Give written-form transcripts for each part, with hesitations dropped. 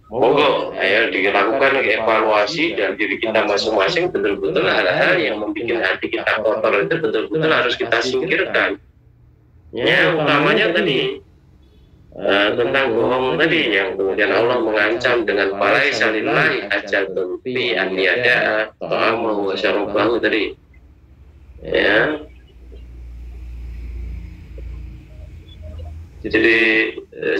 monggo ayo dilakukan evaluasi dari diri kita masing-masing, betul-betul hal-hal yang membuat hati kita kotor itu betul-betul harus kita singkirkan. Ya, utamanya tadi tentang bohong tadi yang kemudian Allah mengancam dengan palai salillahi hajatun fi an yada ta'amahu wa syarabahu tadi. Ya. Jadi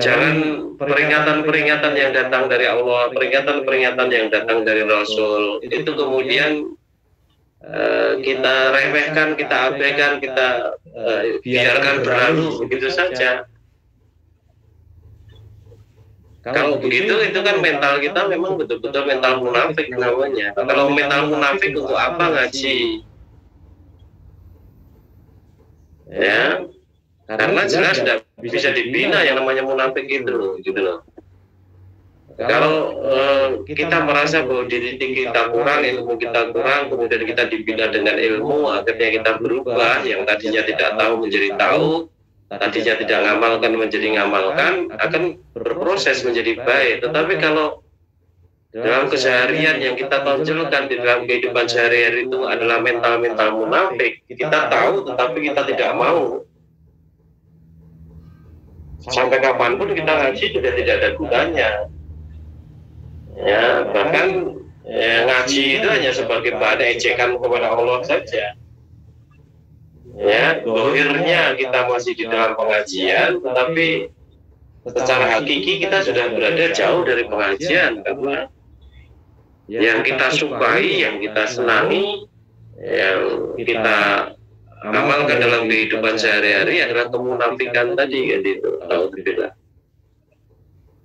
jangan peringatan-peringatan yang datang dari Allah, peringatan-peringatan yang datang dari Rasul itu kemudian kita remehkan, kita abaikan, kita biarkan berlalu begitu saja. Kalau begitu itu kan mental kita memang betul-betul mental munafik namanya. Kalau mental munafik untuk apa ngaji? Ya, karena jelas tidak bisa dibina yang namanya munafik itu, gitu loh. Kalau kita merasa bahwa diri kita kurang, ilmu kita kurang, kemudian kita dibina dengan ilmu, akhirnya kita berubah, yang tadinya tidak tahu menjadi tahu, tadinya tidak ngamalkan menjadi ngamalkan, akan berproses menjadi baik. Tetapi kalau dalam keseharian yang kita tonjolkan di dalam kehidupan sehari-hari itu adalah mental-mental munafik, kita tahu tetapi kita tidak mau, sampai kapanpun kita ngaji sudah tidak ada gunanya. Ya, bahkan ngaji itu hanya sebagai bahan ejekan kepada Allah saja. Ya, dohirnya kita masih di dalam pengajian, tetapi secara hakiki kita sudah berada jauh dari pengajian, karena yang kita sukai, yang kita senangi, yang kita amalkan dalam kehidupan sehari-hari adalah kemunafikan tadi, kan itu. Alhamdulillah.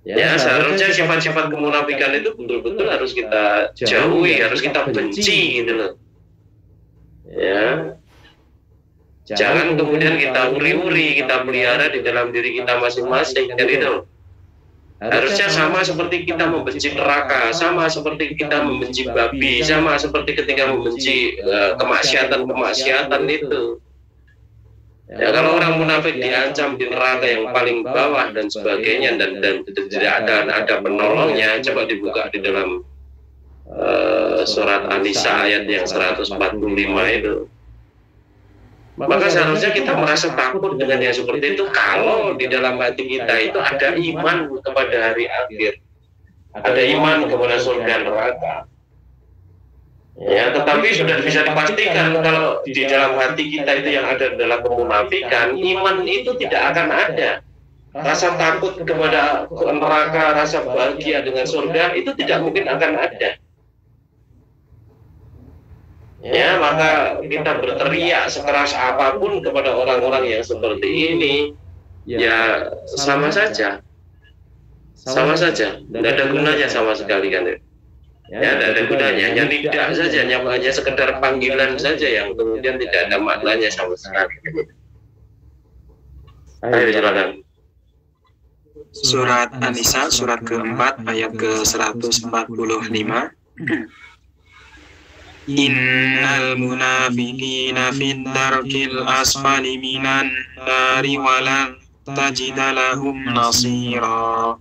Ya, seharusnya sifat-sifat kemunafikan itu betul-betul harus kita jauhi, harus kita benci, gitu loh. Ya. Jangan kemudian kita uri-uri, kita pelihara di dalam diri kita masing-masing, kan itu. Harusnya sama seperti kita membenci neraka, sama seperti kita membenci babi, sama seperti ketika membenci kemaksiatan-kemaksiatan itu. Ya, kalau orang munafik diancam di neraka yang paling bawah dan sebagainya, dan tidak ada penolongnya, coba dibuka di dalam surat An-Nisa ayat yang 145 itu. Maka seharusnya kita merasa takut dengan yang seperti itu kalau di dalam hati kita itu ada iman kepada hari akhir, ada iman kepada surga neraka. Ya, tetapi sudah bisa dipastikan kalau di dalam hati kita itu yang ada adalah kemunafikan, iman itu tidak akan ada. Rasa takut kepada neraka, rasa bahagia dengan surga itu tidak mungkin akan ada. Ya, maka kita berteriak sekeras apapun kepada orang-orang yang seperti ini, ya sama saja, tidak ada gunanya sama sekali, kan? Ya, tidak ada gunanya, hanya tidak saja, hanya sekedar panggilan saja yang kemudian tidak ada maknanya sama sekali. Ayo silakan. Surat An-Nisa, surat keempat, ayat ke-145. Innal munafiqina fid darkil asfali minan nari walan tajida lahum nasira.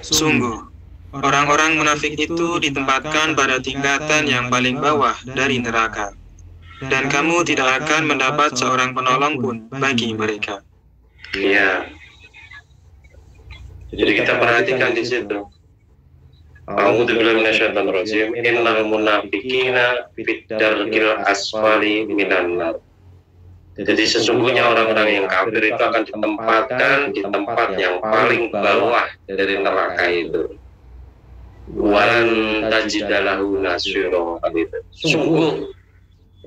Sungguh, orang-orang munafik itu ditempatkan pada tingkatan yang paling bawah dari neraka, dan kamu tidak akan mendapat seorang penolong pun bagi mereka. Iya. Jadi kita perhatikan di situ. A'udzubillahi minasyaitonir rajim. Innal munafiqina fid darkil asfali minan nar. Jadi sesungguhnya orang-orang yang kafir itu akan ditempatkan di tempat yang paling bawah dari neraka itu. Walan tajidalahu nasiro. Sungguh,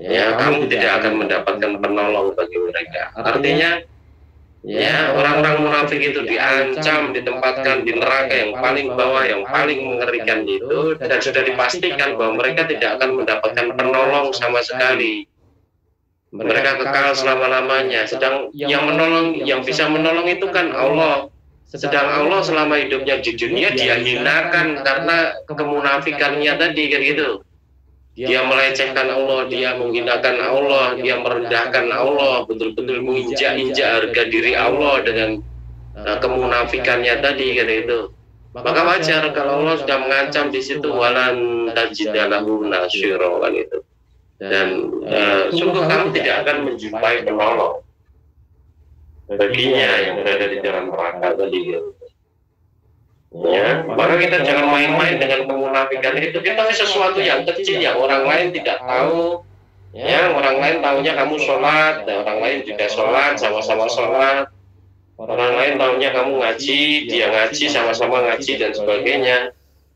ya kamu tidak akan mendapatkan penolong bagi mereka. Artinya, ya, orang-orang munafik itu diancam, ditempatkan di neraka yang paling bawah, yang paling mengerikan itu, dan sudah dipastikan bahwa mereka tidak akan mendapatkan penolong sama sekali. Mereka kekal selama-lamanya. Sedang yang menolong, yang bisa menolong itu kan Allah. Sedang Allah selama hidupnya di dunia dia hinakan karena kemunafikannya tadi, kan gitu. Dia melecehkan Allah, dia menghinakan Allah, dia merendahkan Allah, betul-betul menginjak-injak harga diri Allah dengan kemunafikannya tadi, kan itu. Maka wajar kalau Allah sudah mengancam di situ walan tajidalahu nasyira kan itu. Dan sungguh kamu tidak akan menjumpai penolong baginya yang berada di dalam neraka tadi. Ya, maka kita jangan main-main dengan kemunafikan itu. Kita sesuatu yang kecil yang orang lain tidak tahu. Ya, orang lain tahunya kamu sholat, dan orang lain juga sholat, sama-sama sholat. Orang lain tahunya kamu ngaji, dia ngaji, sama-sama ngaji dan sebagainya.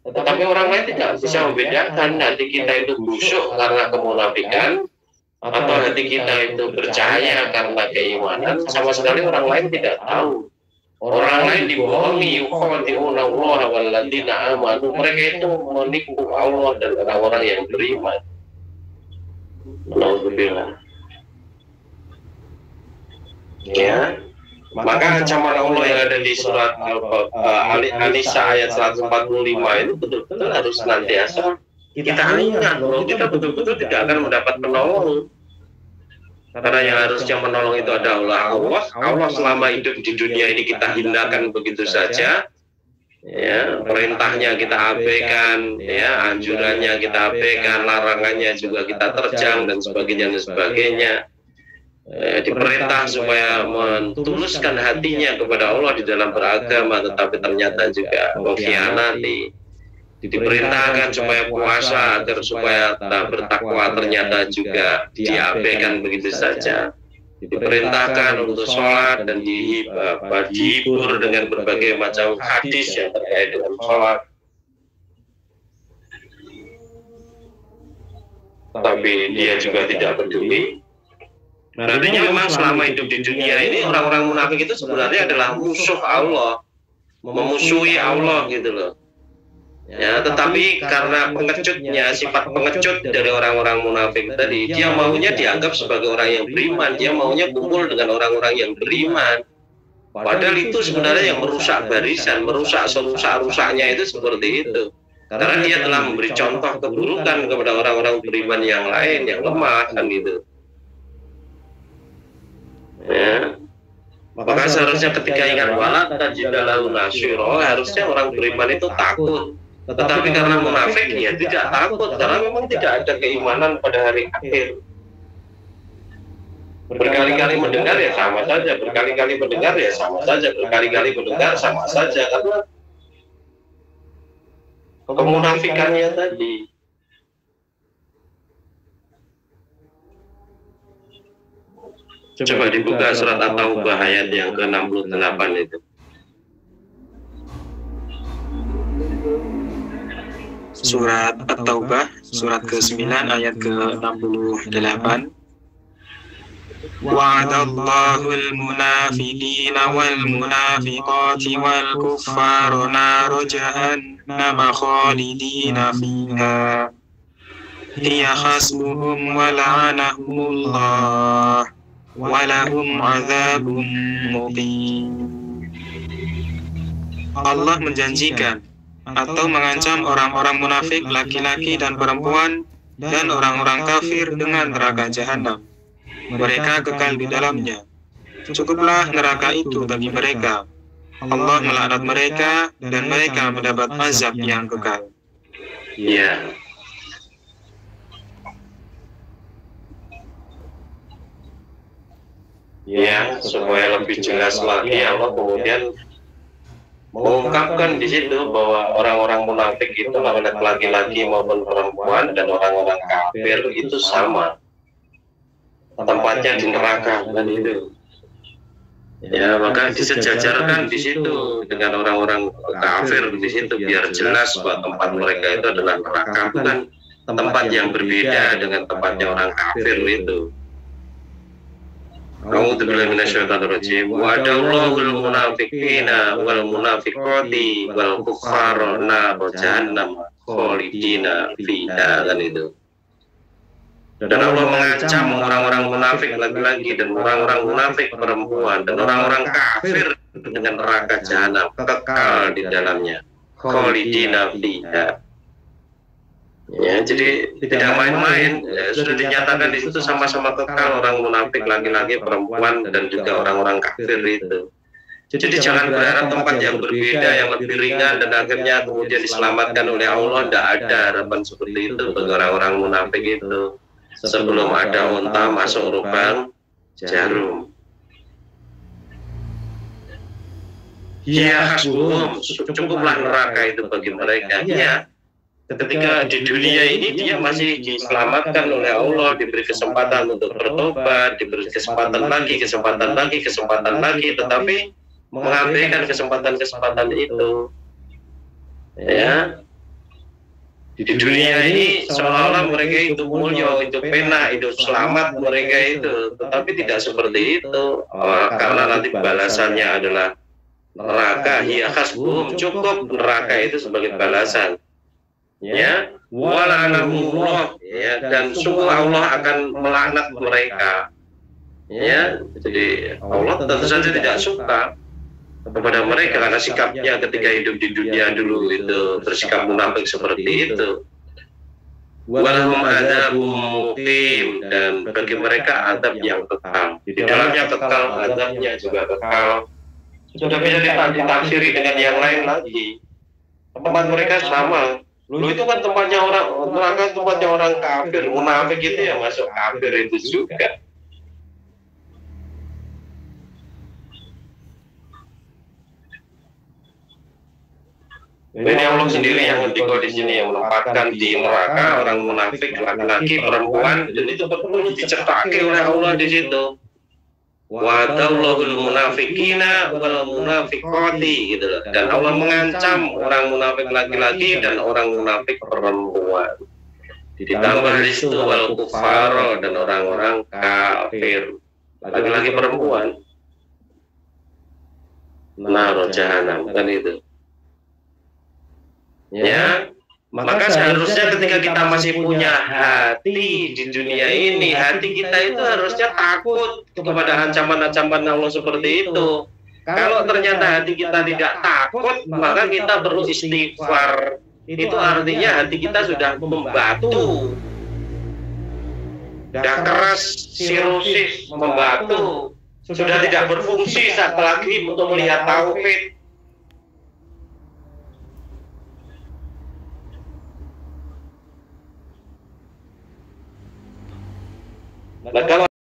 Tetapi orang lain tidak bisa membedakan hati kita itu busuk karena kemunafikan atau hati kita itu percaya karena keimanan. Sama sekali orang lain tidak tahu. Orang lain dibohongi, yukhadi'una Allah walladzina amanu. Mereka itu menipu Allah dan orang-orang yang beriman. Alhamdulillah. Ya, maka ancaman Allah yang ada di surat An-Nisa ayat 145 itu betul-betul harus senantiasa kita ingat bahwa kita betul-betul tidak akan mendapat penolong. Karena yang harusnya menolong itu adalah Allah. Allah selama hidup di dunia ini kita hinakan begitu saja. Ya, perintahnya kita abaikan, ya, anjurannya kita abaikan, larangannya juga kita terjang dan sebagainya. Diperintah supaya mentuluskan hatinya kepada Allah di dalam beragama, tetapi ternyata juga mengkhianati. Diperintahkan supaya puasa agar supaya bertakwa, ternyata juga diabaikan begitu saja. Diperintahkan untuk sholat dan dihibur dengan berbagai macam hadis yang terkait dengan sholat, tapi dia juga tidak peduli. Artinya memang selama hidup di dunia ini orang-orang munafik itu sebenarnya adalah musuh Allah, memusuhi Allah gitu loh. Ya, tetapi karena pengecutnya, sifat pengecut dari orang-orang munafik tadi, dia maunya dianggap sebagai orang yang beriman, dia maunya kumpul dengan orang-orang yang beriman. Padahal itu sebenarnya yang merusak barisan, merusak serusak-rusaknya itu seperti itu. Karena dia telah memberi contoh keburukan kepada orang-orang beriman yang lain, yang lemah kan gitu. Ya. Maka seharusnya ketika ingat wala tajidalahu nasyira, harusnya orang beriman itu takut. Tetapi karena munafik ya tidak takut, karena memang tidak ada keimanan pada hari akhir. Berkali-kali mendengar ya sama saja, berkali-kali mendengar ya sama saja, berkali-kali mendengar sama saja, karena kemunafikannya tadi. Coba dibuka surat At-Taubah ayat yang ke-68 itu. Surat At-Taubah, surat ke-9 ayat ke-68. Wa'adallahu al-munafiqina wal-munafiqati wal-kuffara nara jahannama khalidina fiha hiya hasbuhum wa la'anahumullah wa lahum 'adzabun muqim. Allah menjanjikan atau mengancam orang-orang munafik laki-laki dan perempuan dan orang-orang kafir dengan neraka jahanam. Mereka kekal di dalamnya. Cukuplah neraka itu bagi mereka. Allah melaknat mereka dan mereka mendapat azab yang kekal. Ya. Ya, supaya lebih jelas lagi Allah kemudian mengungkapkan di situ bahwa orang-orang munafik itu baik laki-laki maupun perempuan dan orang-orang kafir itu sama, tempatnya di neraka kan itu. Ya, maka disejajarkan di situ dengan orang-orang kafir di situ biar jelas bahwa tempat mereka itu adalah neraka, bukan tempat yang berbeda dengan tempatnya orang kafir itu. A'udzubillahi minasyaitonir rajim. Wa'adallahu munafiqina wal munafiqati wal kuffara nar jahannam khalidina fiha kan itu. Dan Allah mengancam orang-orang munafik laki-laki dan orang-orang munafik perempuan dan orang-orang kafir dengan neraka jahanam kekal di dalamnya. Khalidina fiha. Ya, jadi tidak main-main, ya, sudah dinyatakan di situ sama-sama kekal orang munafik laki-laki perempuan dan juga orang-orang kafir itu. Jadi jangan berharap tempat yang berbeda, yang lebih ringan, dan akhirnya kemudian diselamatkan oleh Allah. Tidak ada harapan seperti itu bagi orang-orang munafik itu. Sebelum ada unta masuk lubang jarum. Ya hasbuhum, cukuplah neraka itu bagi mereka. Ya, ketika di dunia ini dia masih diselamatkan oleh Allah, diberi kesempatan untuk bertobat, diberi kesempatan lagi, tetapi mengabaikan kesempatan itu. Ya, di dunia ini seolah-olah mereka itu mulia, itu pena, itu selamat mereka itu, tetapi tidak seperti itu. Karena nanti balasannya adalah neraka. Ya hasbuhum, cukup neraka itu sebagai balasan. Ya, wala'anahumullah, ya, dan sungguh Allah akan melaknat mereka. Ya, jadi Allah tentu saja tidak suka kepada mereka karena sikapnya ketika hidup di dunia dulu itu bersikap munafik seperti itu. Walahum adzabum muqim, dan bagi mereka azab yang kekal. Di dalamnya kekal, azabnya juga kekal. Sudah bisa ditafsiri dengan yang lain lagi. Tempat mereka sama. Lu itu kan tempatnya orang neraka, tempatnya orang kafir, munafik itu ya masuk kafir itu juga. Ini Allah sendiri yang ngendiko di sini, yang menempatkan di neraka orang munafik, laki-laki, perempuan, dan itu betul dicetakkan oleh Allah di situ. Wa tallahul munafikina wal munafiqati, gitu loh. Dan Allah mengancam orang munafik laki-laki dan orang munafik perempuan. Ditambah di situ wal kufar, dan orang-orang kafir, laki-laki perempuan. Nar jahanam, kan itu. Ya, maka seharusnya ketika kita masih punya hati di dunia ini, hati kita itu harusnya takut kepada ancaman-ancaman Allah seperti itu. Kalau ternyata hati kita tidak takut, maka kita perlu istighfar. Itu artinya hati kita sudah membatu, sudah keras, sirosis, membatu, sudah tidak berfungsi saat lagi untuk melihat tauhid. Nah, kalau